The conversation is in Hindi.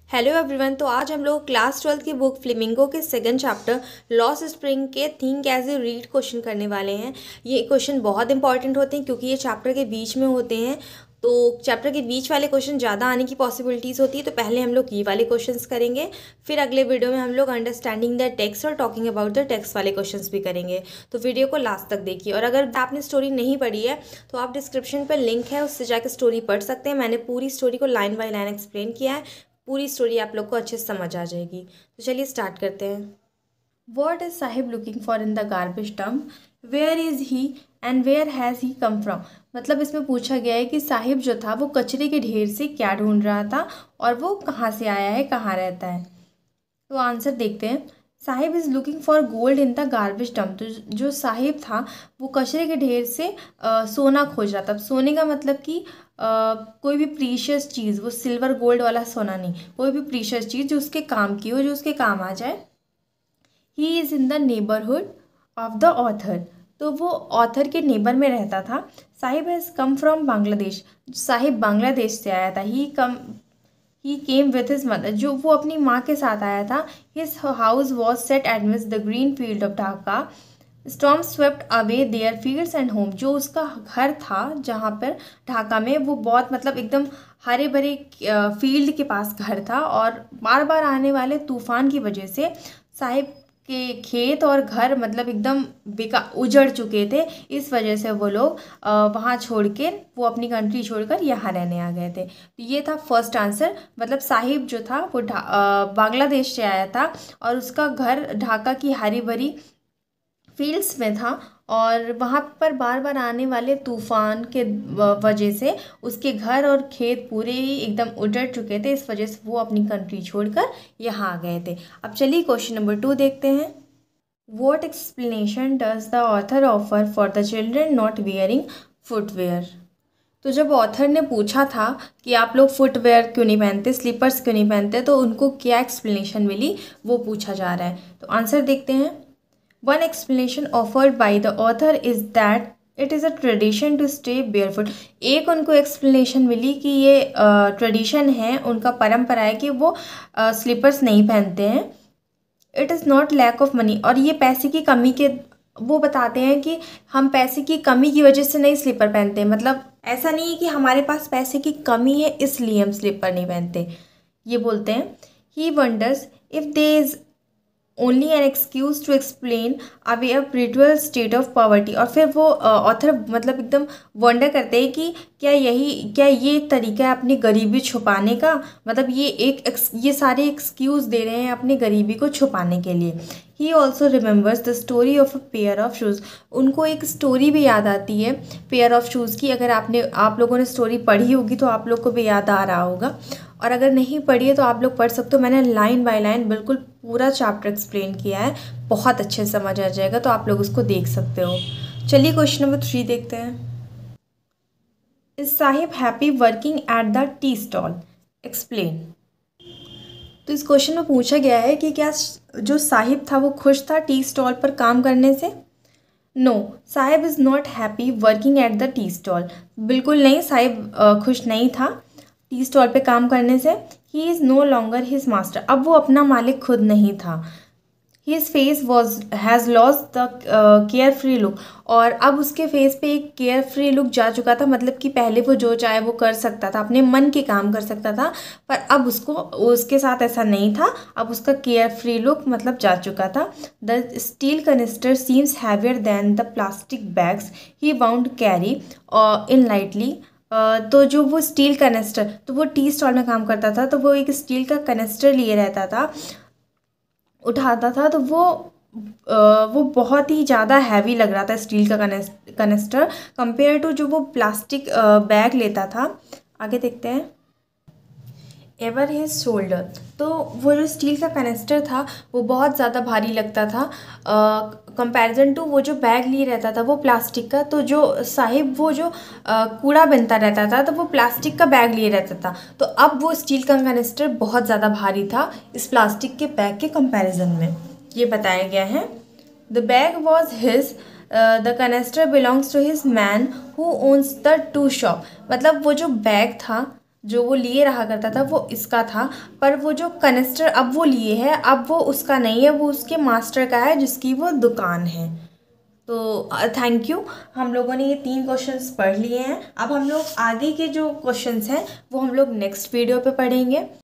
Hello everyone. तो आज हम लोग क्लास 12 की बुक फ्लेमिंगो के सेकंड चैप्टर लॉस्ट स्प्रिंग के think as a read question करने वाले हैं। ये क्वेश्चन बहुत इंपॉर्टेंट होते हैं क्योंकि ये चैप्टर के बीच में होते हैं। तो चैप्टर के बीच वाले क्वेश्चन ज़्यादा आने की पॉसिबिलिटीज़ होती है। तो पहले हम लोग ये वाले क्वेश्चंस करेंगे, फिर अगले वीडियो में हम लोग अंडरस्टैंडिंग द टेक्स्ट और टॉकिंग अबाउट द टेक्स्ट वाले क्वेश्चंस भी करेंगे। तो वीडियो को लास्ट तक देखिए। और अगर आपने स्टोरी नहीं पढ़ी है तो आप डिस्क्रिप्शन पर लिंक है, उससे जाकर स्टोरी पढ़ सकते हैं। मैंने पूरी स्टोरी को लाइन बाय लाइन एक्सप्लेन किया है। पूरी स्टोरी आप लोग को अच्छे से समझ आ जाएगी। तो चलिए स्टार्ट करते हैं। What is Saheb looking for in the garbage dump? Where is he and where has he come from? मतलब इसमें पूछा गया है कि साहिब जो था वो कचरे के ढेर से क्या ढूंढ रहा था और वो कहाँ से आया है, कहाँ रहता है। तो आंसर देखते हैं। Sahib is looking for gold in the garbage dump. तो जो साहिब था वो कचरे के ढेर से सोना खोज रहा था। सोने का मतलब कि कोई भी प्रीशियस चीज़, वो सिल्वर गोल्ड वाला सोना नहीं, कोई भी प्रीशियस चीज़ जो उसके काम की हो, जो उसके काम आ जाए। He is in the neighbourhood of the author. तो वो ऑथर के नेबर में रहता था। Sahib has come from Bangladesh. Sahib Bangladesh से आया था। ही केम विथ हिज मदर। जो वो अपनी माँ के साथ आया था। His house was set admits the green field of Dhaka. Storm swept away there fields and home. जो उसका घर था जहाँ पर ढाका में, वो बहुत मतलब एकदम हरे भरे फील्ड के पास घर था। और बार बार आने वाले तूफान की वजह से साहिब के खेत और घर मतलब एकदम उजड़ चुके थे। इस वजह से वो लोग वहाँ छोड़ के, वो अपनी कंट्री छोड़कर यहाँ रहने आ गए थे। तो ये था फर्स्ट आंसर। मतलब साहिब जो था वो बांग्लादेश से आया था और उसका घर ढाका की हरी भरी फील्ड्स में था। और वहाँ पर बार बार आने वाले तूफान के वजह से उसके घर और खेत पूरे ही एकदम उजड़ चुके थे। इस वजह से वो अपनी कंट्री छोड़कर यहाँ आ गए थे। अब चलिए क्वेश्चन नंबर 2 देखते हैं। What explanation does the author offer for the children not wearing footwear? तो जब ऑथर ने पूछा था कि आप लोग फुटवेयर क्यों नहीं पहनते, स्लीपर्स क्यों नहीं पहनते, तो उनको क्या एक्सप्लेनेशन मिली वो पूछा जा रहा है। तो आंसर देखते हैं। One explanation offered by the author is that it is a tradition to stay barefoot। एक उनको एक्सप्लेनेशन मिली कि ये ट्रेडिशन है, उनका परंपरा है कि वो स्लीपर्स नहीं पहनते हैं। It is not lack of money. और ये पैसे की कमी के, वो बताते हैं कि हम पैसे की कमी की वजह से नहीं स्लीपर पहनते। मतलब ऐसा नहीं है कि हमारे पास पैसे की कमी है इसलिए हम स्लीपर नहीं पहनते, ये बोलते हैं। He wonders if there is only an excuse to explain away a spiritual state of poverty. और फिर वो ऑथर मतलब एकदम वंडर करते हैं कि क्या ये एक तरीका है अपनी गरीबी छुपाने का। मतलब ये सारे एक्सक्यूज़ दे रहे हैं अपनी गरीबी को छुपाने के लिए। He also remembers the story of a pair of shoes. उनको एक स्टोरी भी याद आती है पेयर ऑफ शूज़ की। अगर आप लोगों ने स्टोरी पढ़ी होगी तो आप लोग को भी याद आ रहा होगा, और अगर नहीं पढ़ी है तो आप लोग पढ़ सकते हो। मैंने लाइन बाय लाइन बिल्कुल पूरा चैप्टर एक्सप्लेन किया है, बहुत अच्छे से समझ आ जाएगा, तो आप लोग उसको देख सकते हो। चलिए क्वेश्चन नंबर 3 देखते हैं। Is Sahib happy working at the tea stall? Explain. तो इस क्वेश्चन में पूछा गया है कि क्या जो साहिब था वो खुश था टी स्टॉल पर काम करने से? No, Saheb is not happy working at the tea stall. बिल्कुल नहीं, साहिब खुश नहीं था टी स्टॉल पे काम करने से। He is no longer his master. अब वो अपना मालिक खुद नहीं था। His face has lost the carefree look. और अब उसके फेस पे एक केयर फ्री लुक जा चुका था। मतलब कि पहले वो जो चाहे वो कर सकता था, अपने मन के काम कर सकता था, पर अब उसके साथ ऐसा नहीं था। अब उसका केयर फ्री लुक मतलब जा चुका था। The steel canister seems heavier than the plastic bags he would carry in lightly. तो जो वो स्टील कनेस्टर, तो वो टी स्टॉल में काम करता था, तो वो एक स्टील का कनेस्टर लिए रहता था, उठाता था। तो वो बहुत ही ज़्यादा हैवी लग रहा था स्टील का कनेस्टर कंपेयर टू जो वो प्लास्टिक बैग लेता था। आगे देखते हैं। Ever his shoulder. तो वो जो स्टील का कनेस्टर था वो बहुत ज़्यादा भारी लगता था कंपैरिजन टू वो जो बैग लिए रहता था वो प्लास्टिक का। तो जो साहिब वो जो कूड़ा बनता रहता था तो वो प्लास्टिक का बैग लिए रहता था। तो अब वो स्टील का कनेस्टर बहुत ज़्यादा भारी था इस प्लास्टिक के बैग के कंपैरिजन में, ये बताया गया है। The bag was his, the canister belongs to his man who owns the two shop. मतलब वो जो बैग था जो वो लिए रहा करता था वो इसका था, पर वो जो कनिस्टर अब वो लिए है, अब वो उसका नहीं है, वो उसके मास्टर का है जिसकी वो दुकान है। तो थैंक यू, हम लोगों ने ये 3 क्वेश्चंस पढ़ लिए हैं। अब हम लोग आगे के जो क्वेश्चंस हैं वो हम लोग नेक्स्ट वीडियो पे पढ़ेंगे।